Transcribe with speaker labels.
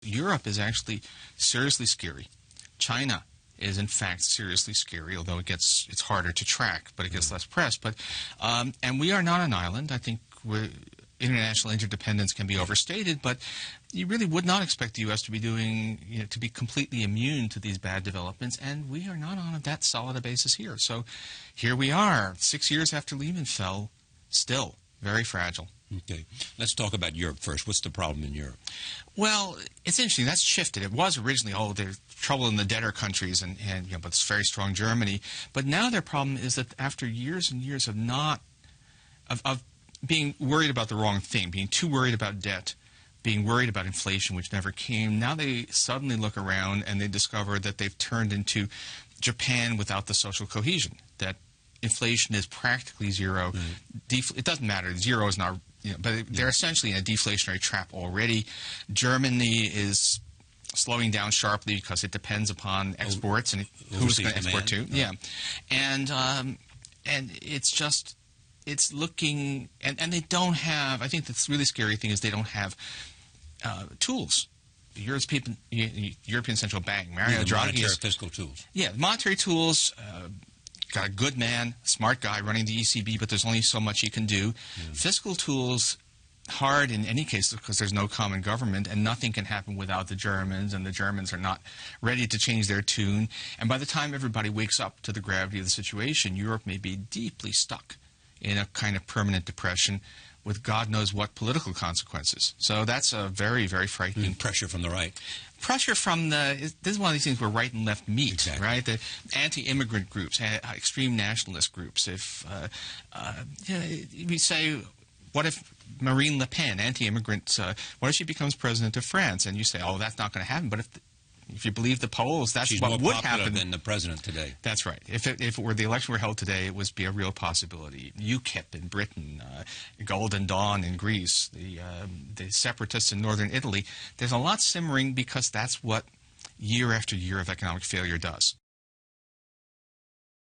Speaker 1: Europe is actually seriously scary. China is in fact seriously scary, although it's harder to track, but it gets less press. But and we are not an island. I think international interdependence can be overstated, but you really would not expect the U.S. to be to be completely immune to these bad developments, and we are not on that solid a basis here. So here we are, 6 years after Lehman fell, still very fragile.
Speaker 2: Okay. Let's talk about Europe first. What's the problem in Europe?
Speaker 1: Well, it's interesting. That's shifted. It was originally, there's trouble in the debtor countries, but it's very strong Germany. But now their problem is that after years and years of being worried about the wrong thing, being too worried about debt, being worried about inflation, which never came, now they suddenly look around and they discover that they've turned into Japan without the social cohesion, that inflation is practically zero. It doesn't matter. Zero is not... but they're essentially in a deflationary trap already. Germany is slowing down sharply because it depends upon exports and who's going to export to. Yeah, and it's looking, and they don't have. I think the really scary thing is they don't have tools. The European Central Bank, Mario Draghi,
Speaker 2: monetary fiscal tools.
Speaker 1: Yeah, monetary tools. Got a good man, smart guy running the ECB, but there's only so much he can do. Fiscal tools, hard in any case because there's no common government and nothing can happen without the Germans, and the Germans are not ready to change their tune. And by the time everybody wakes up to the gravity of the situation, Europe may be deeply stuck in a kind of permanent depression with God knows what political consequences. So that's a very, very frightening...
Speaker 2: Pressure from the right.
Speaker 1: Pressure from this is one of these things where right and left meet,
Speaker 2: exactly.
Speaker 1: Right? The anti-immigrant groups, extreme nationalist groups. If we say, what if Marine Le Pen, anti-immigrant, what if she becomes president of France? And you say, that's not going to happen. But if you believe the polls, that's
Speaker 2: She's
Speaker 1: what
Speaker 2: more
Speaker 1: would
Speaker 2: popular
Speaker 1: happen.
Speaker 2: than the president today.
Speaker 1: That's right. If the election were held today, it would be a real possibility. UKIP in Britain, Golden Dawn in Greece, the separatists in northern Italy. There's a lot simmering because that's what year after year of economic failure does.